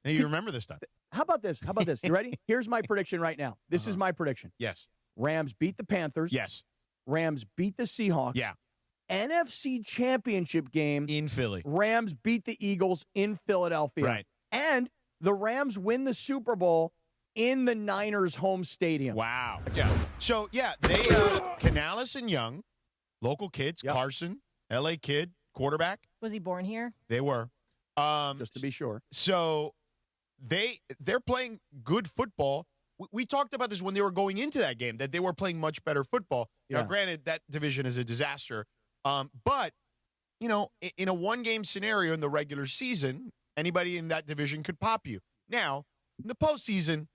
Hey, you remember this time. How about this? You ready? Here's my prediction right now. This is my prediction. Yes. Rams beat the Panthers. Yes. Rams beat the Seahawks. Yeah. NFC Championship game. In Philly. Rams beat the Eagles in Philadelphia. Right. And the Rams win the Super Bowl in the Niners' home stadium. Wow. Yeah. So, yeah, they, Canales and Young, local kids, Carson, L.A. kid, quarterback. Was he born here? They were. Just to be sure. So they're playing good football. We talked about this when they were going into that game, that they were playing much better football. Yeah. Now, granted, that division is a disaster. But, in a one-game scenario in the regular season, anybody in that division could pop you. Now, in the postseason,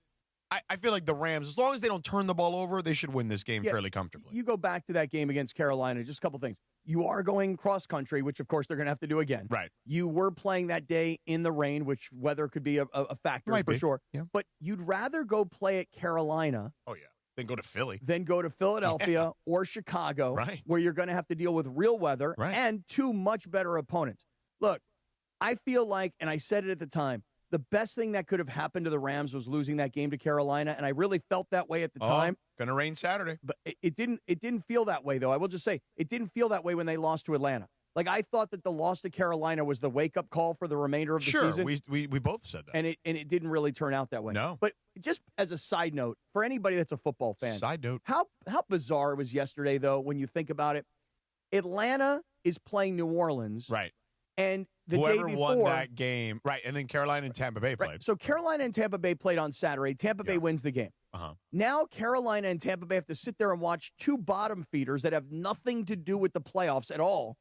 I feel like the Rams, as long as they don't turn the ball over, they should win this game fairly comfortably. You go back to that game against Carolina, just a couple things. You are going cross-country, which, of course, they're going to have to do again. Right. You were playing that day in the rain, which weather could be a factor for sure. Yeah. But you'd rather go play at Carolina Oh, yeah. Then go to Philly. than go to Philadelphia or Chicago, Right. where you're going to have to deal with real weather and two much better opponents. Look, I feel like, and I said it at the time, the best thing that could have happened to the Rams was losing that game to Carolina, and I really felt that way at the time. Going to rain Saturday. But it didn't feel that way, though. I will just say, it didn't feel that way when they lost to Atlanta. Like, I thought that the loss to Carolina was the wake-up call for the remainder of the season. Sure, we both said that. And it didn't really turn out that way. No. But just as a side note, for anybody that's a football fan. Side note. How bizarre it was yesterday, though, when you think about it. Atlanta is playing New Orleans. Right. And the Whoever day before, won that game. Right, and then Carolina and Tampa Bay played. Right. So Carolina and Tampa Bay played on Saturday. Tampa Bay wins the game. Now Carolina and Tampa Bay have to sit there and watch two bottom feeders that have nothing to do with the playoffs at all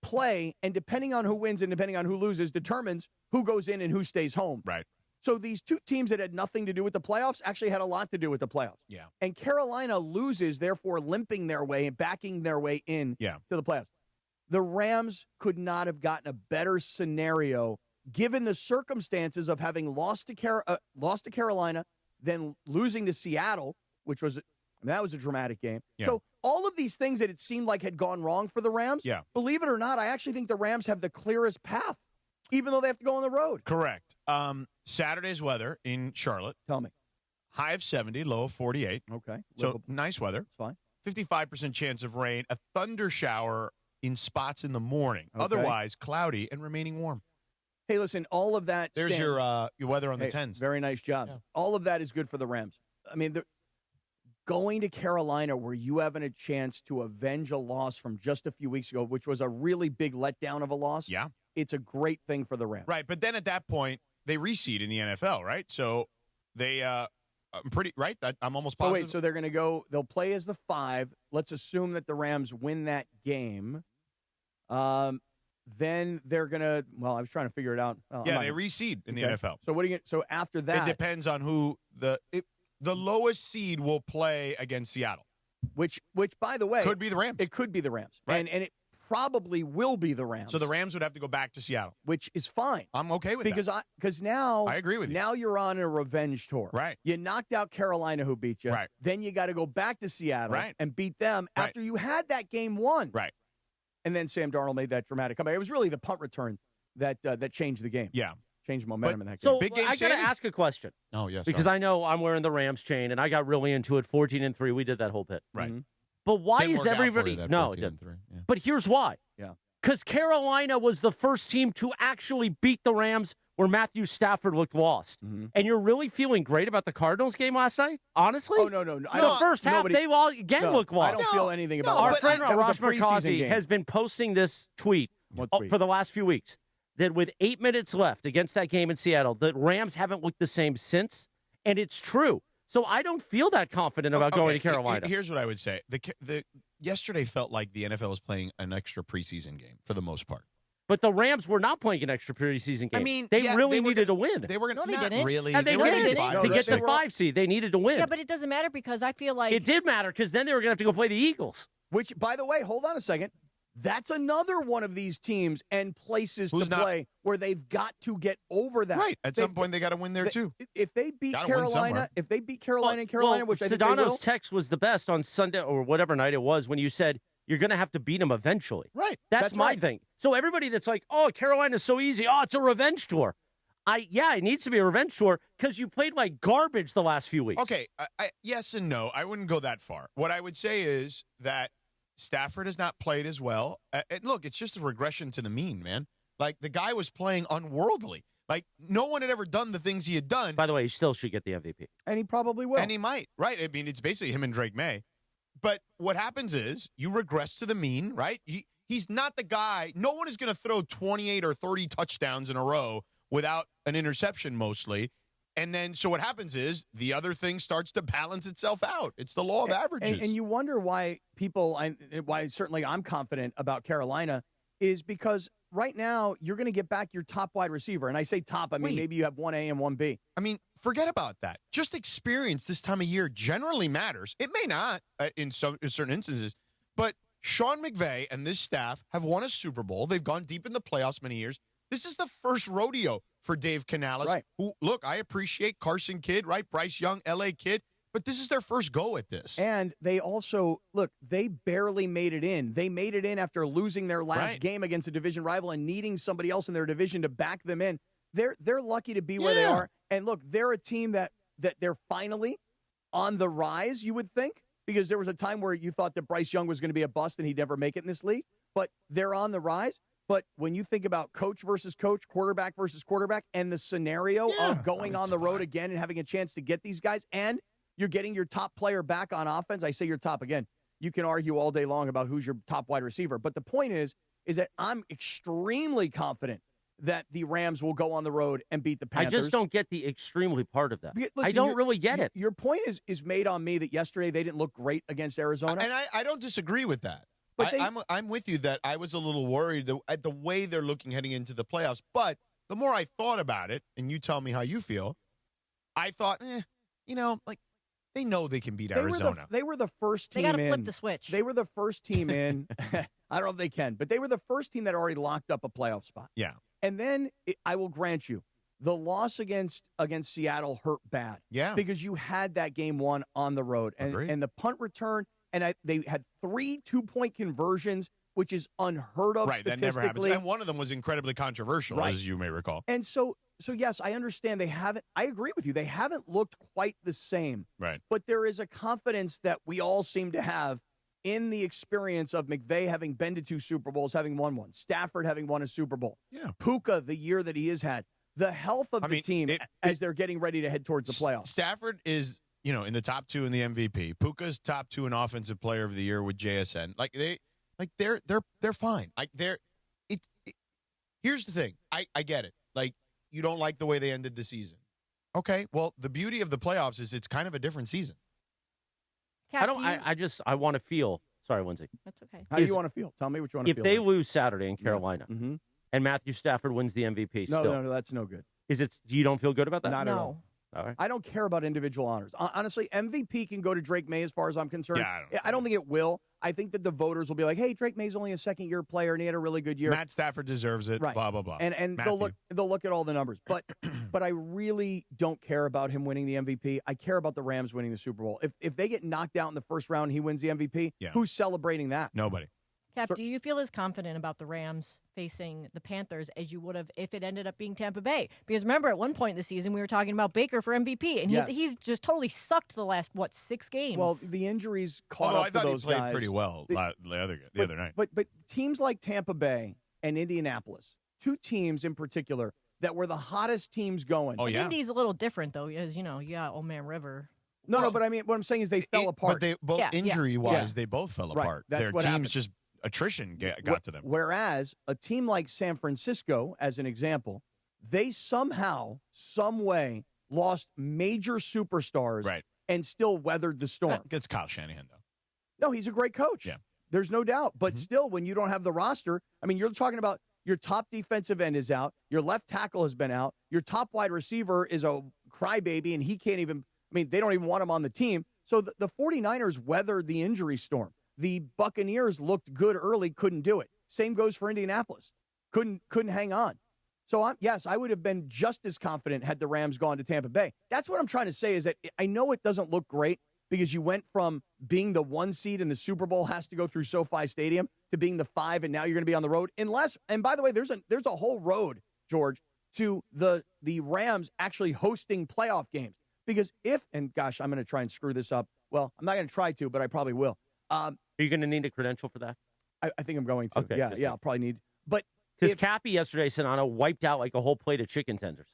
play, and depending on who wins and depending on who loses determines who goes in and who stays home. Right. So these two teams that had nothing to do with the playoffs actually had a lot to do with the playoffs. Yeah. And Carolina loses, therefore limping their way and backing their way in to the playoffs. The Rams could not have gotten a better scenario given the circumstances of having lost to Carolina, then losing to Seattle, which was that was a dramatic game. Yeah. So all of these things that it seemed like had gone wrong for the Rams, believe it or not, I actually think the Rams have the clearest path, even though they have to go on the road. Correct. Saturday's weather in Charlotte. Tell me. High of 70, low of 48. Okay. So nice weather. It's fine. 55% chance of rain, a thunder shower in spots in the morning. Okay. Otherwise, cloudy and remaining warm. Hey, listen, all of that. There's your weather on the 10s. Very nice job. Yeah. All of that is good for the Rams. I mean, going to Carolina where you having a chance to avenge a loss from just a few weeks ago, which was a really big letdown of a loss. Yeah. It's a great thing for the Rams. Right, but then at that point, they reseed in the NFL, right? So they, I'm pretty, right? I'm almost positive. Oh, wait, so they're going to go, they'll play as the 5. Let's assume that the Rams win that game. Then they're going to, well, I was trying to figure it out. They reseed in the NFL. So what do you get? So after that. It depends on who the lowest seed will play against Seattle. Which by the way. Could be the Rams. It could be the Rams. Right. And it probably will be the Rams. So the Rams would have to go back to Seattle. Which is fine. I'm okay with that. Because now. I agree with you. Now you're on a revenge tour. Right. You knocked out Carolina, who beat you. Right. Then you got to go back to Seattle. Right. And beat them after you had that game won. Right. And then Sam Darnold made that dramatic comeback. It was really the punt return that changed the game. Yeah. Changed momentum in that game. So Big game, I got to ask a question. Oh, yes. Because I know I'm wearing the Rams chain, and I got really into it, 14-3. We did that whole bit. Right. Mm-hmm. But why Didn't is work out for everybody... you, that No, it 14-3. didn't. Yeah. But here's why. Yeah. Because Carolina was the first team to actually beat the Rams where Matthew Stafford looked lost. Mm-hmm. And you're really feeling great about the Cardinals game last night? Honestly? Oh, no. The first half, they all again look lost. I don't feel anything about Our that. friend That was Raj a preseason Markazi game. has been posting this tweet for the last few weeks that with 8 minutes left against that game in Seattle, the Rams haven't looked the same since, and it's true. So I don't feel that confident about going to Carolina. Here's what I would say. The yesterday felt like the NFL was playing an extra preseason game for the most part. But the Rams were not playing an extra preseason game. I mean, they really needed to win. They were No, they not didn't. really. And they were did. getting To get the 5-6. 5 seed, they needed to win. Yeah, but it doesn't matter because I feel like It did matter because then they were going to have to go play the Eagles. Which, by the way, hold on a second. That's another one of these teams and places to play where they've got to get over that. Right. At some point, they got to win there, too. If they beat Gotta win somewhere. Carolina, and Carolina, which I think they Sedano's will. text was the best on Sunday or whatever night it was when you said you're going to have to beat them eventually. Right. That's my right. thing. So everybody that's like, oh, Carolina's so easy. Oh, it's a revenge tour. It needs to be a revenge tour because you played like garbage the last few weeks. Okay, yes and no. I wouldn't go that far. What I would say is that Stafford has not played as well. And look, it's just a regression to the mean, man. Like, the guy was playing unworldly. Like, no one had ever done the things he had done. By the way, he still should get the MVP. And he probably will. And he might, right? I mean, it's basically him and Drake May. But what happens is you regress to the mean, right? He's not the guy. No one is going to throw 28 or 30 touchdowns in a row without an interception mostly. And then, so what happens is the other thing starts to balance itself out. It's the law of averages. And you wonder why why certainly I'm confident about Carolina is because right now you're going to get back your top wide receiver. And I say top, I mean, maybe you have 1A and 1B. I mean, forget about that. Just experience this time of year generally matters. It may not in certain instances, but Sean McVay and this staff have won a Super Bowl. They've gone deep in the playoffs many years. This is the first rodeo for Dave Canales, right. Who, look, I appreciate Carson Kidd, right? Bryce Young, L.A. kid, but this is their first go at this. And they also, look, they barely made it in. They made it in after losing their last game against a division rival and needing somebody else in their division to back them in. They're lucky to be where they are. And look, they're a team that they're finally on the rise, you would think, because there was a time where you thought that Bryce Young was going to be a bust and he'd never make it in this league. But they're on the rise. But when you think about coach versus coach, quarterback versus quarterback, and the scenario of going on the road again and having a chance to get these guys, and you're getting your top player back on offense, I say your top again. You can argue all day long about who's your top wide receiver. But the point is that I'm extremely confident that the Rams will go on the road and beat the Panthers. I just don't get the extremely part of that. Listen, I don't really get it. Your point is made on me that yesterday they didn't look great against Arizona. And I don't disagree with that. But I'm with you that I was a little worried at the way they're looking heading into the playoffs. But the more I thought about it, and you tell me how you feel, I thought, like they know they can beat Arizona. They were the first team. They got to flip the switch. They were the first team in. I don't know if they can, but they were the first team that already locked up a playoff spot. Yeah. And then I will grant you, the loss against Seattle hurt bad. Yeah. Because you had that game won on the road, and the punt return. And they had 3 2-point conversions, which is unheard of statistically. That never happens. And one of them was incredibly controversial, as you may recall. And so yes, I understand I agree with you. They haven't looked quite the same. Right. But there is a confidence that we all seem to have in the experience of McVay having been to 2 Super Bowls, having won one. Stafford having won a Super Bowl. Yeah. Puka, the year that he has had. The health of the team as they're getting ready to head towards the playoffs. Stafford is in the top 2 in the MVP. Puka's top 2 in Offensive Player of the Year with JSN. They're fine. Here's the thing. I get it. Like, you don't like the way they ended the season. Okay. Well, the beauty of the playoffs is it's kind of a different season. Cap, I want to feel. Sorry, Lindsay. That's okay. How do you want to feel? Tell me what you want to feel. If they lose Saturday in Carolina mm-hmm. and Matthew Stafford wins the MVP, no, that's no good. You don't feel good about that? Not at all. All right. I don't care about individual honors. Honestly, MVP can go to Drake May as far as I'm concerned. Yeah, I don't think it will. I think that the voters will be like, hey, Drake May's only a second-year player, and he had a really good year. Matt Stafford deserves it, right. Blah, blah, blah. And they'll look at all the numbers. But I really don't care about him winning the MVP. I care about the Rams winning the Super Bowl. If they get knocked out in the first round and he wins the MVP, who's celebrating that? Nobody. Cap, do you feel as confident about the Rams facing the Panthers as you would have if it ended up being Tampa Bay? Because remember, at one point in the season, we were talking about Baker for MVP, and he's just totally sucked the last, 6 games? Well, the injuries caught up to those guys. I thought he played pretty well the other night. But teams like Tampa Bay and Indianapolis, 2 teams in particular that were the hottest teams going. Oh, yeah. Indy's a little different, though, as you got Old Man River. No, but I mean, what I'm saying is they fell apart. But they both injury-wise, they both fell apart. That's Their what teams happened. just attrition got to them. Whereas a team like San Francisco, as an example, they somehow, some way, lost major superstars and still weathered the storm. That's Kyle Shanahan, though. No, he's a great coach. Yeah. There's no doubt. But still, when you don't have the roster, I mean, you're talking about your top defensive end is out, your left tackle has been out, your top wide receiver is a crybaby, and he can't even, they don't even want him on the team. So the 49ers weathered the injury storm. The Buccaneers looked good early, couldn't do it. Same goes for Indianapolis. Couldn't hang on. So, I would have been just as confident had the Rams gone to Tampa Bay. That's what I'm trying to say is that I know it doesn't look great because you went from being the 1 seed in the Super Bowl has to go through SoFi Stadium to being the 5, and now you're going to be on the road. And by the way, there's a whole road, George, to the Rams actually hosting playoff games. Because and gosh, I'm going to try and screw this up. Well, I'm not going to try to, but I probably will. Are you going to need a credential for that? I think I'm going to. Okay, yeah, I'll probably need. But because Cappy yesterday, Sedano, wiped out like a whole plate of chicken tenders.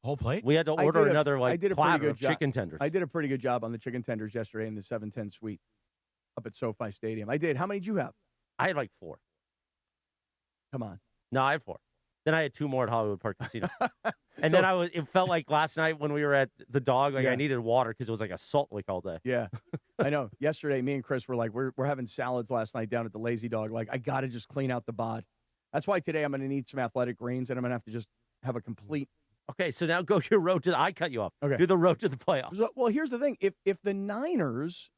A whole plate? We had to order another platter of chicken tenders. I did a pretty good job on the chicken tenders yesterday in the 710 suite up at SoFi Stadium. I did. How many did you have? I had like 4. Come on. No, I had 4. Then I had 2 more at Hollywood Park Casino. And then it felt like last night when we were at the Dog, I needed water because it was like a salt lick all day. Yeah, I know. Yesterday, me and Chris were like, we're having salads last night down at the Lazy Dog. Like, I got to just clean out the bod. That's why today I'm going to need some athletic greens, and I'm going to have to just have a complete. Okay, so now go your road to I cut you off. Okay. Do the road to the playoffs. Well, here's the thing. If the Niners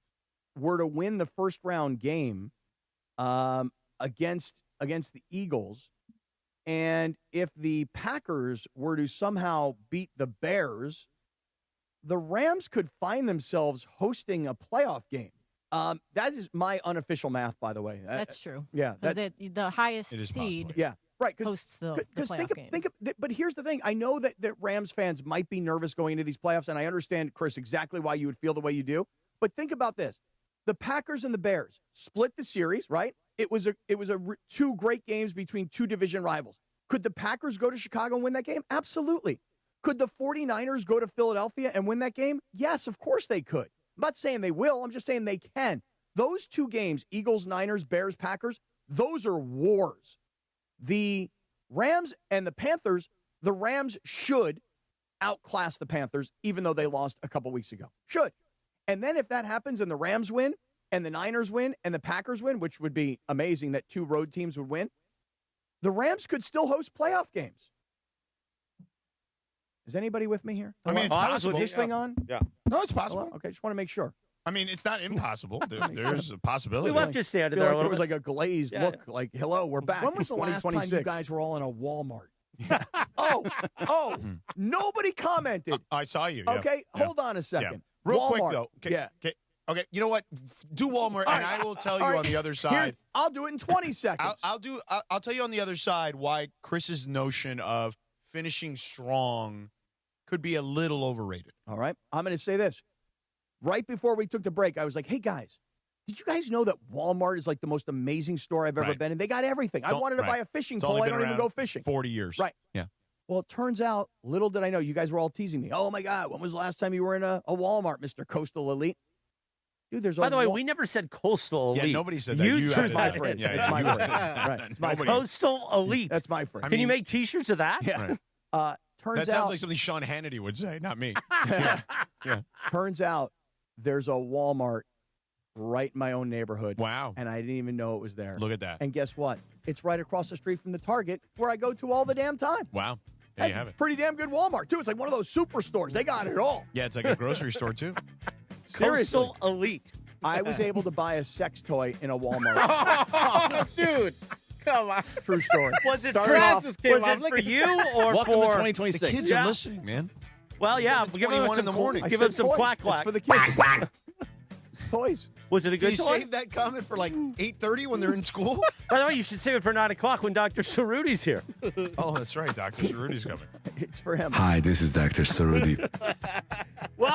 were to win the first round game against the Eagles, and if the Packers were to somehow beat the Bears, the Rams could find themselves hosting a playoff game. That is my unofficial math, by the way. That's true. Yeah. The highest seed possible. Yeah, right. Hosts the playoff game. But here's the thing. I know that Rams fans might be nervous going into these playoffs, and I understand, Chris, exactly why you would feel the way you do. But think about this. The Packers and the Bears split the series, right? It was 2 great games between 2 division rivals. Could the Packers go to Chicago and win that game? Absolutely. Could the 49ers go to Philadelphia and win that game? Yes, of course they could. I'm not saying they will. I'm just saying they can. Those 2 games, Eagles, Niners, Bears, Packers, those are wars. The Rams and the Panthers, the Rams should outclass the Panthers, even though they lost a couple weeks ago. Should. And then if that happens and the Rams win and the Niners win and the Packers win, which would be amazing that 2 road teams would win, the Rams could still host playoff games. Is anybody with me here? I mean, it's possible. Is this thing on? Yeah. No, it's possible. Hello? Okay, just want to make sure. I mean, it's not impossible. There's a possibility. We left you standing there a little bit. It was like a glazed look, like, hello, we're back. When was the last time you guys were all in a Walmart? Nobody commented. I saw you. Okay, yeah. hold on a second. Yeah. Real Walmart. quick, though. Okay, you know what? Do Walmart, and I will tell you on the other side. I'll do it in 20 seconds. I'll tell you on the other side why Chris's notion of finishing strong could be a little overrated. All right. I'm going to say this. Right before we took the break, I was like, hey, guys, did you guys know that Walmart is like the most amazing store I've ever been in? They got everything. I wanted to buy a fishing pole. I don't even go fishing. 40 years. Right. Yeah. Well, it turns out, little did I know, you guys were all teasing me. Oh, my God, when was the last time you were in a Walmart, Mr. Coastal Elite? Dude, there's By the way, we never said Coastal Elite. Yeah, nobody said that. It's my phrase. Yeah, it's my phrase. Right. It's my phrase. Coastal Elite. That's my phrase. Can you make T-shirts of that? Yeah. Right. Turns that sounds like something Sean Hannity would say, not me. Yeah. Turns out there's a Walmart right in my own neighborhood. Wow. And I didn't even know it was there. Look at that. And guess what? It's right across the street from the Target where I go to all the damn time. Wow. There you have it. Pretty damn good Walmart, too. It's like one of those superstores. They got it all. Yeah, it's like a grocery store, too. Seriously. Coastal Elite. I was able to buy a sex toy in a Walmart. Dude, come on. True story. Was it for you or Welcome to for 2026. The kids are listening, man. Well, yeah. Give them 21 in the morning. Give them some quack It's quack. for the kids. Toys. Was it a Can good you toy? save that comment for like 8:30 when they're in school? By the way, you should save it for 9 o'clock when Dr. Ceruti's here. Oh, that's right. Dr. Ceruti's coming. It's for him. Hi, this is Dr. Cerruti.